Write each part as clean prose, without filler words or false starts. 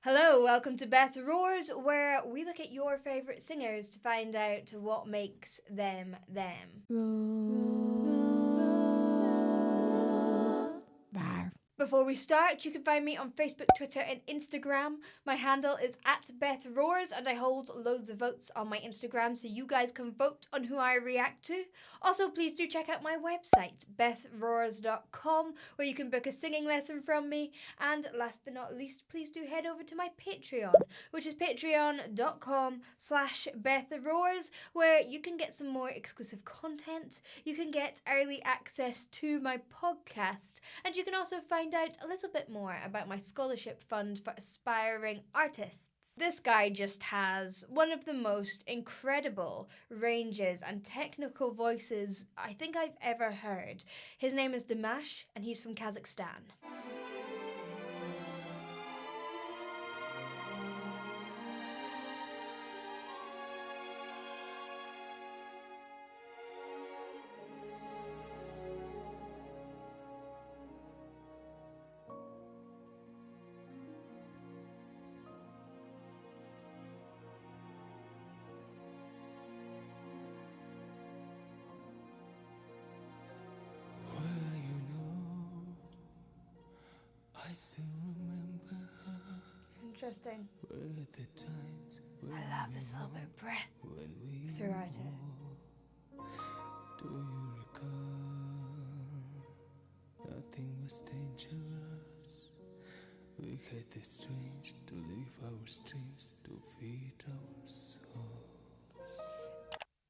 Hello, welcome to Beth Roars, where we look at your favourite singers to find out what makes them them. Before we start, you can find me on Facebook, Twitter and Instagram. My handle is @BethRoars and I hold loads of votes on my Instagram so you guys can vote on who I react to. Also, please do check out my website, bethroars.com, where you can book a singing lesson from me. And last but not least, please do head over to my Patreon, which is patreon.com/BethRoars, where you can get some more exclusive content, you can get early access to my podcast, and you can also find out a little bit more about my scholarship fund for aspiring artists. This guy just has one of the most incredible ranges and technical voices I think I've ever heard. His name is Dimash and he's from Kazakhstan. I still remember Interesting. the times I love this little bit of breath when we throughout it. Do you recall? Nothing was dangerous. We had this strange to leave our streams to feed our souls.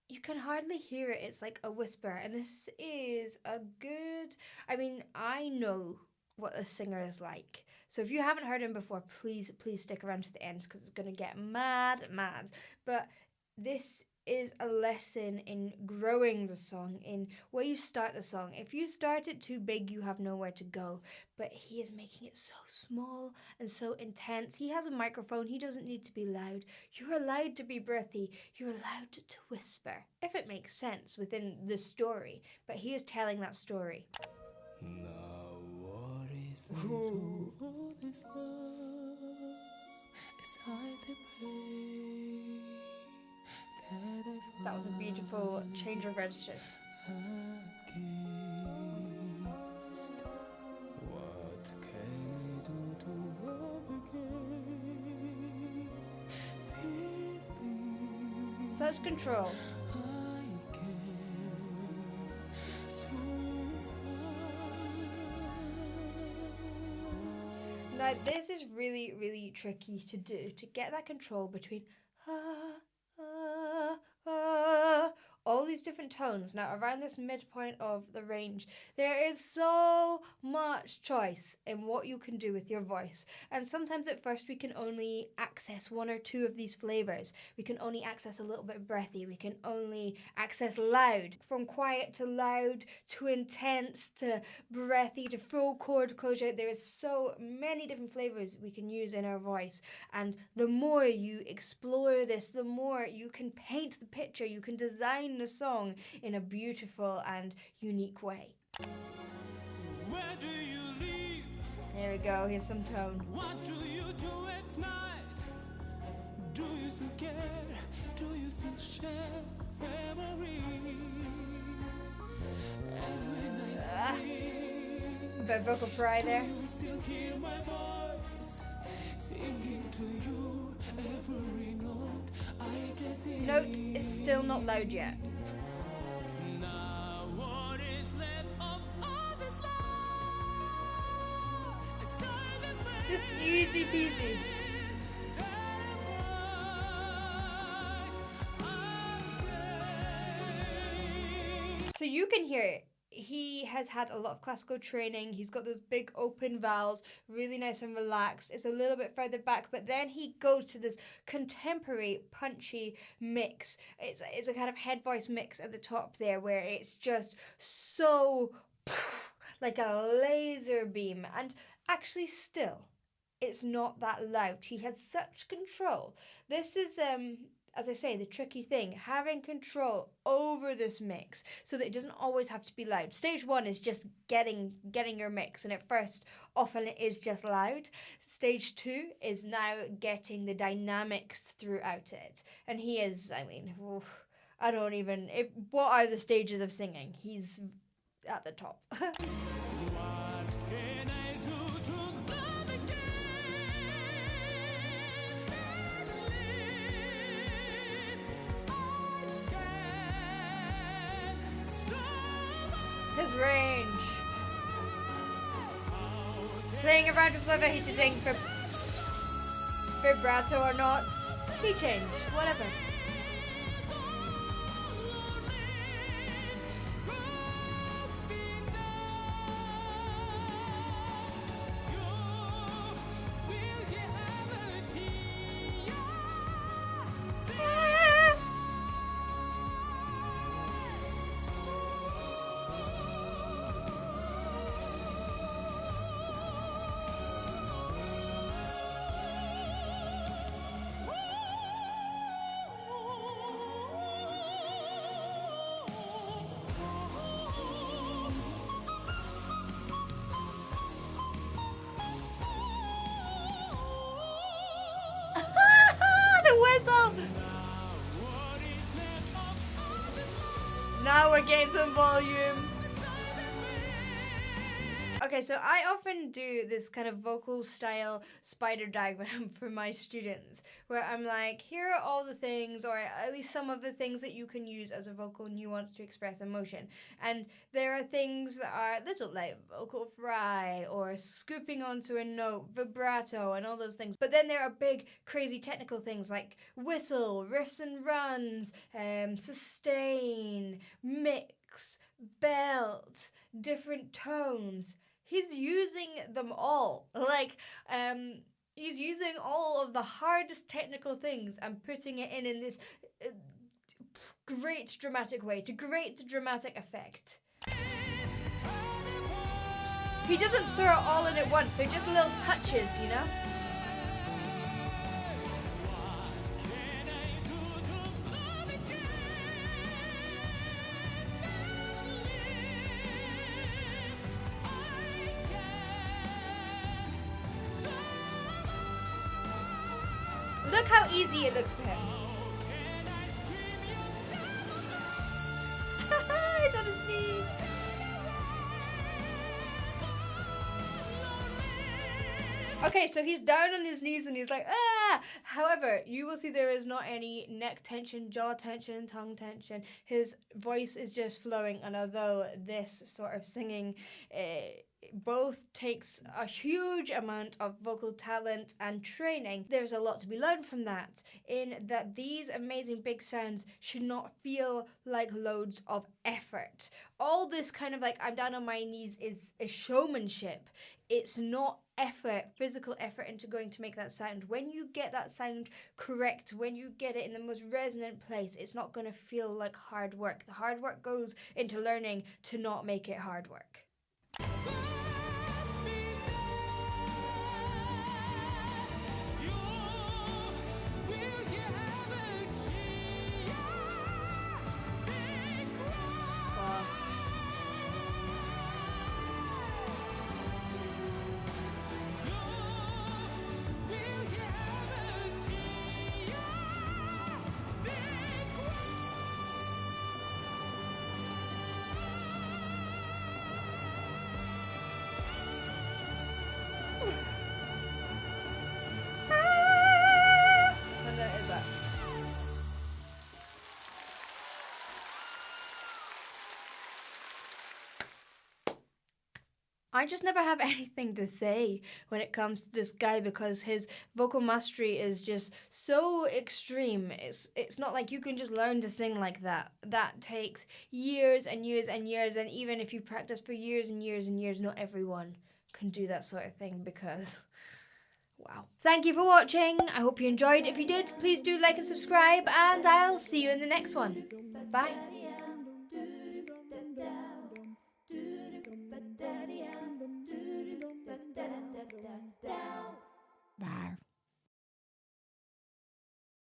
You can hardly hear it. It's like a whisper, and this is a good... I know what the singer is like. So if you haven't heard him before, please stick around to the end because it's going to get mad. But this is a lesson in growing the song, in where you start the song. If you start it too big, you have nowhere to go. But he is making it so small and so intense. He has a microphone. He doesn't need to be loud. You're allowed to be breathy. You're allowed to whisper, if it makes sense within the story. But he is telling that story. Now what is left of all this love? Is I the pain That was a beautiful change of registers. against. What can I do to love again? Believe Such control. I care so far. Now this is really, really tricky to do, to get that control between all these different tones. Now around this midpoint of the range, there is so much choice in what you can do with your voice. And sometimes at first we can only access one or two of these flavors. We can only access a little bit breathy. We can only access loud. From quiet to loud to intense to breathy to full chord closure. There is so many different flavors we can use in our voice. And the more you explore this, the more you can paint the picture. You can design the song in a beautiful and unique way. Where do you live? Here we go, here's some tone. What do you do at night? Do you still care? Do you still share memories? And when I sing, A bit of vocal fry there. do you still hear my voice? Singing to you every note I can sing. Note is still not loud yet. Now what is left of all this love? Aside the pain Just easy peasy. So you can hear it. He has had a lot of classical training. He's got those big open vowels, really nice and relaxed. It's a little bit further back, but then he goes to this contemporary punchy mix. It's a kind of head voice mix at the top there where it's just so like a laser beam. And actually still, it's not that loud. He has such control. This is as I say, the tricky thing, having control over this mix so that it doesn't always have to be loud. Stage 1 is just getting your mix, and at first often it is just loud. Stage 2 is now getting the dynamics throughout it, and he is, I mean, I don't even, what are the stages of singing? He's at the top. What can I do to love again and live again? So His range. Playing around with whether he's using vibrato or not. Key change, whatever. Now we're getting some volume. Okay, so I often do this kind of vocal style spider diagram for my students where I'm like, here are all the things, or at least some of the things that you can use as a vocal nuance to express emotion. And there are things that are little, like vocal fry or scooping onto a note, vibrato, and all those things. But then there are big, crazy technical things like whistle, riffs and runs, sustain, mix, belt, different tones. He's using them all. Like, he's using all of the hardest technical things and putting it in this great dramatic way, to great dramatic effect. He doesn't throw it all in at once. They're just little touches, you know? Look how easy it looks for him. He's on his knees. Okay, so he's down on his knees and he's like, ah! However, you will see there is not any neck tension, jaw tension, tongue tension. His voice is just flowing, and although this sort of singing both takes a huge amount of vocal talent and training, there's a lot to be learned from that, in that these amazing big sounds should not feel like loads of effort. All this kind of like, I'm down on my knees is showmanship. It's not effort, physical effort into going to make that sound. When you get that sound correct, when you get it in the most resonant place, it's not going to feel like hard work. The hard work goes into learning to not make it hard work. I just never have anything to say when it comes to this guy, because his vocal mastery is just so extreme. It's not like you can just learn to sing like that. That takes years and years and years, and even if you practice for years and years and years, not everyone can do that sort of thing, because wow. Thank you for watching. I hope you enjoyed. If you did, please do like and subscribe, and I'll see you in the next one. Bye.